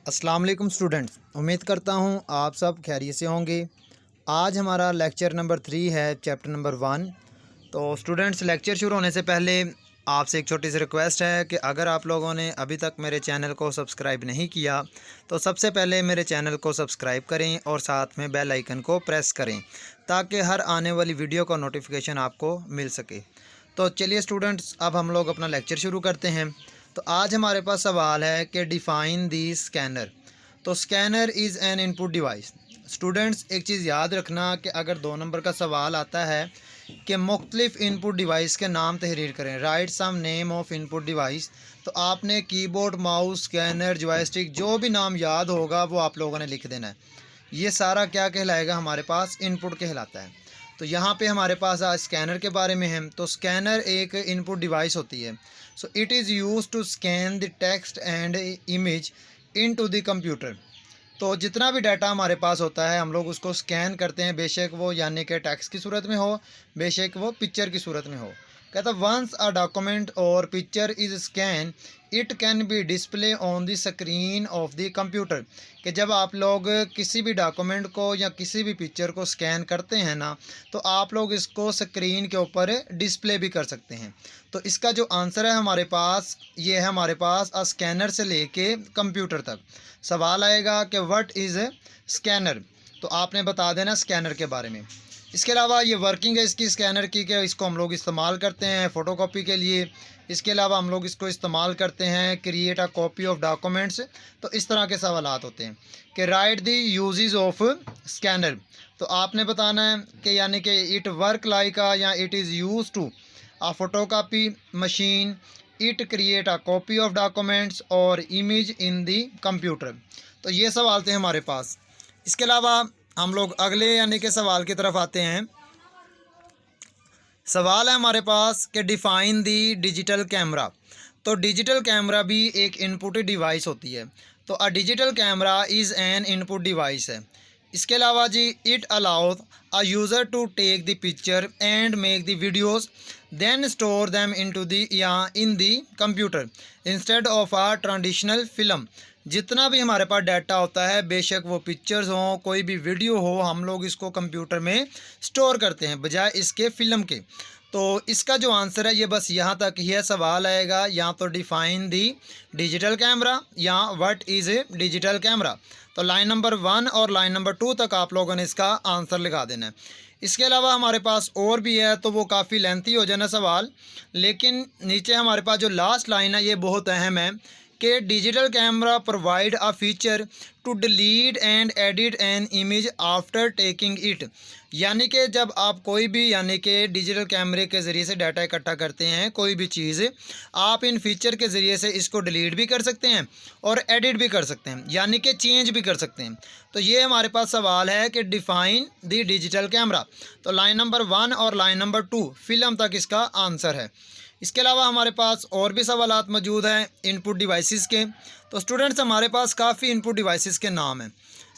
अस्सलाम वालेकुम स्टूडेंट्स, उम्मीद करता हूँ आप सब खैरियत से होंगे। आज हमारा लेक्चर नंबर 3 है, चैप्टर नंबर 1। तो स्टूडेंट्स, लेक्चर शुरू होने से पहले आपसे एक छोटी सी रिक्वेस्ट है कि अगर आप लोगों ने अभी तक मेरे चैनल को सब्सक्राइब नहीं किया तो सबसे पहले मेरे चैनल को सब्सक्राइब करें और साथ में बेल आइकन को प्रेस करें ताकि हर आने वाली वीडियो का नोटिफिकेशन आपको मिल सके। तो चलिए स्टूडेंट्स, अब हम लोग अपना लेक्चर शुरू करते हैं। तो आज हमारे पास सवाल है कि डिफ़ाइन दी स्कैनर। तो scanner is an input device. Students, एक चीज़ याद रखना कि अगर 2 नंबर का सवाल आता है कि मुख्तलिफ इनपुट डिवाइस के नाम तहरीर करें, write some name of input device, तो आपने कीबोर्ड, माउस, स्कैनर, जॉयस्टिक, जो भी नाम याद होगा वो आप लोगों ने लिख देना है। ये सारा क्या कहलाएगा, हमारे पास इनपुट कहलाता है। तो यहाँ पे हमारे पास आज स्कैनर के बारे में है। तो स्कैनर एक इनपुट डिवाइस होती है। So it is use to scan the text and image into the computer. तो जितना भी डाटा हमारे पास होता है हम लोग उसको स्कैन करते हैं, बेशक वो यानी कि टेक्स्ट की सूरत में हो, बेशक वो पिक्चर की सूरत में हो। कहता वंस अ डॉक्यूमेंट और picture is scan it can be display on the screen of the computer. कि जब आप लोग किसी भी डॉक्यूमेंट को या किसी भी पिक्चर को स्कैन करते हैं ना, तो आप लोग इसको स्क्रीन के ऊपर डिस्प्ले भी कर सकते हैं। तो इसका जो आंसर है हमारे पास, ये है हमारे पास स्कैनर से लेके कंप्यूटर तक। सवाल आएगा कि व्हाट इज़ स्कैनर, तो आपने बता देना स्कैनर के बारे में। इसके अलावा ये वर्किंग है इसकी स्कैनर की, कि इसको हम लोग इस्तेमाल करते हैं फ़ोटोकॉपी के लिए। इसके अलावा हम लोग इसको इस्तेमाल करते हैं create a copy of documents. तो इस तरह के सवालात होते हैं कि write the uses of scanner. तो आपने बताना है कि यानी कि इट वर्क लाइक या it is use to a photocopy machine, it create a copy of documents और इमेज इन दी कंप्यूटर। तो ये सवाल थे हमारे पास। इसके अलावा हम लोग अगले यानी कि सवाल की तरफ आते हैं। सवाल है हमारे पास कि डिफ़ाइन दी डिजिटल कैमरा। तो डिजिटल कैमरा भी एक इनपुट डिवाइस होती है। तो a digital camera is an input device है। इसके अलावा जी, it allows a user to take the picture and make the videos then store them into the या in the computer instead of a traditional film. जितना भी हमारे पास data होता है, बेशक वो पिक्चर्स हों, कोई भी वीडियो हो, हम लोग इसको कंप्यूटर में स्टोर करते हैं बजाय इसके फ़िल्म के। तो इसका जो आंसर है ये बस यहाँ तक ही है। सवाल आएगा या तो डिफ़ाइन दी डिजिटल कैमरा या what is a digital camera. तो लाइन नंबर 1 और लाइन नंबर 2 तक आप लोगों ने इसका आंसर लगा देना है। इसके अलावा हमारे पास और भी है, तो वो काफ़ी लेंथी हो जाना सवाल, लेकिन नीचे हमारे पास जो लास्ट लाइन है ये बहुत अहम है कि digital camera provide a feature to delete and edit an image after taking it. यानी कि जब आप कोई भी यानी कि डिजिटल कैमरे के ज़रिए से डाटा इकट्ठा करते हैं, कोई भी चीज़, आप इन फीचर के ज़रिए से इसको डिलीट भी कर सकते हैं और एडिट भी कर सकते हैं, यानी कि चेंज भी कर सकते हैं। तो ये हमारे पास सवाल है कि डिफ़ाइन द डिजिटल कैमरा। तो लाइन नंबर 1 और लाइन नंबर 2 फिल्म तक इसका आंसर है। इसके अलावा हमारे पास और भी सवालात मौजूद हैं इनपुट डिवाइसेस के। तो स्टूडेंट्स, हमारे पास काफ़ी इनपुट डिवाइसेस के नाम हैं।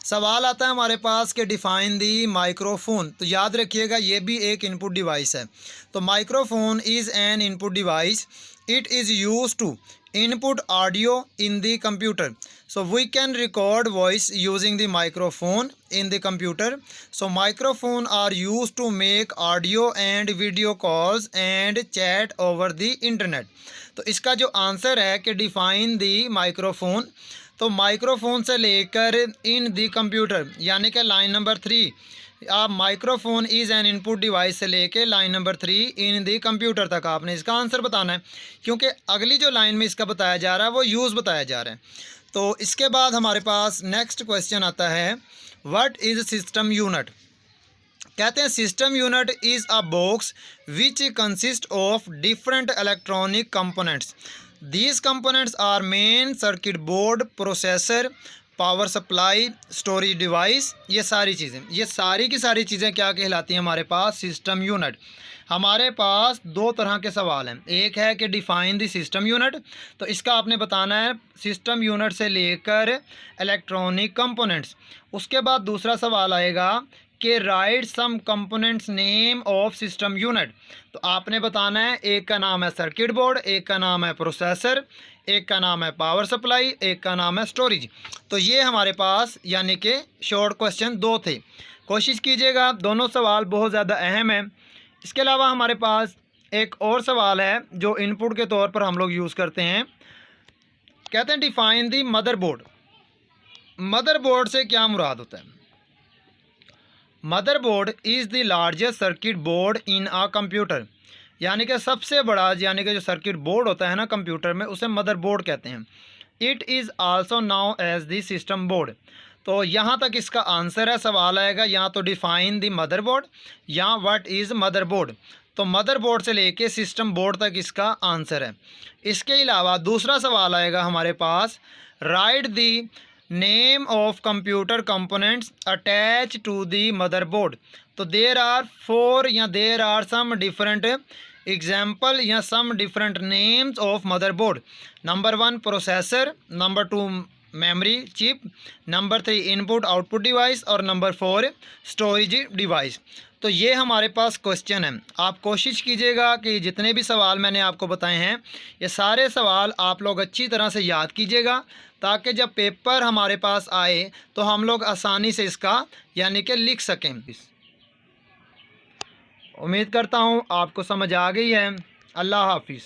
सवाल आता है हमारे पास कि डिफ़ाइन दी माइक्रोफोन। तो याद रखिएगा ये भी एक इनपुट डिवाइस है। तो microphone is an input device, it is use to input audio in the computer. So we can record voice using the microphone in the computer. So microphone are used to make audio and video calls and chat over the internet. तो इसका जो answer है कि define दी microphone, तो microphone से लेकर इन the computer यानी कि लाइन नंबर 3, आप microphone is an input device से लेके line number 3 in the computer तक आपने इसका आंसर बताना है, क्योंकि अगली जो लाइन में इसका बताया जा रहा है वो यूज़ बताया जा रहा है। तो इसके बाद हमारे पास नेक्स्ट क्वेश्चन आता है, व्हाट इज़ सिस्टम यूनिट। कहते हैं system unit is a box which consist of different electronic components. These components are main circuit board, processor, power supply, storage device. ये सारी चीज़ें, ये सारी की सारी चीज़ें क्या कहलाती हैं हमारे पास, सिस्टम यूनिट। हमारे पास 2 तरह के सवाल हैं। एक है कि डिफ़ाइन द सिस्टम यूनिट, तो इसका आपने बताना है सिस्टम यूनिट से लेकर इलेक्ट्रॉनिक कंपोनेंट्स। उसके बाद दूसरा सवाल आएगा कि write some components name of system unit. तो आपने बताना है एक का नाम है सर्किट बोर्ड, एक का नाम है प्रोसेसर, एक का नाम है पावर सप्लाई, एक का नाम है स्टोरेज। तो ये हमारे पास यानी कि शॉर्ट क्वेश्चन 2 थे। कोशिश कीजिएगा, दोनों सवाल बहुत ज़्यादा अहम है। इसके अलावा हमारे पास एक और सवाल है जो इनपुट के तौर पर हम लोग यूज़ करते हैं। कहते हैं डिफाइन दी मदरबोर्ड। मदरबोर्ड से क्या मुराद होता है? Motherboard is the largest circuit board in a computer, यानी कि सबसे बड़ा यानी कि जो सर्किट बोर्ड होता है ना कंप्यूटर में, उसे मदरबोर्ड कहते हैं। It is also known as the system board. तो यहाँ तक इसका आंसर है। सवाल आएगा या तो डिफाइन द मदरबोर्ड या व्हाट इज़ मदरबोर्ड। तो मदरबोर्ड से लेके सिस्टम बोर्ड तक इसका आंसर है। इसके अलावा दूसरा सवाल आएगा हमारे पास, write the name of computer components attach to the motherboard. तो देर आर 4 या there are some different example या some different names of motherboard. Number 1 processor, number 2 memory chip, number 3 input output device और number 4 storage device. तो ये हमारे पास question है। आप कोशिश कीजिएगा कि जितने भी सवाल मैंने आपको बताए हैं ये सारे सवाल आप लोग अच्छी तरह से याद कीजिएगा, ताकि जब पेपर हमारे पास आए तो हम लोग आसानी से इसका यानी कि लिख सकें। उम्मीद करता हूँ आपको समझ आ गई है। अल्लाह हाफिज़।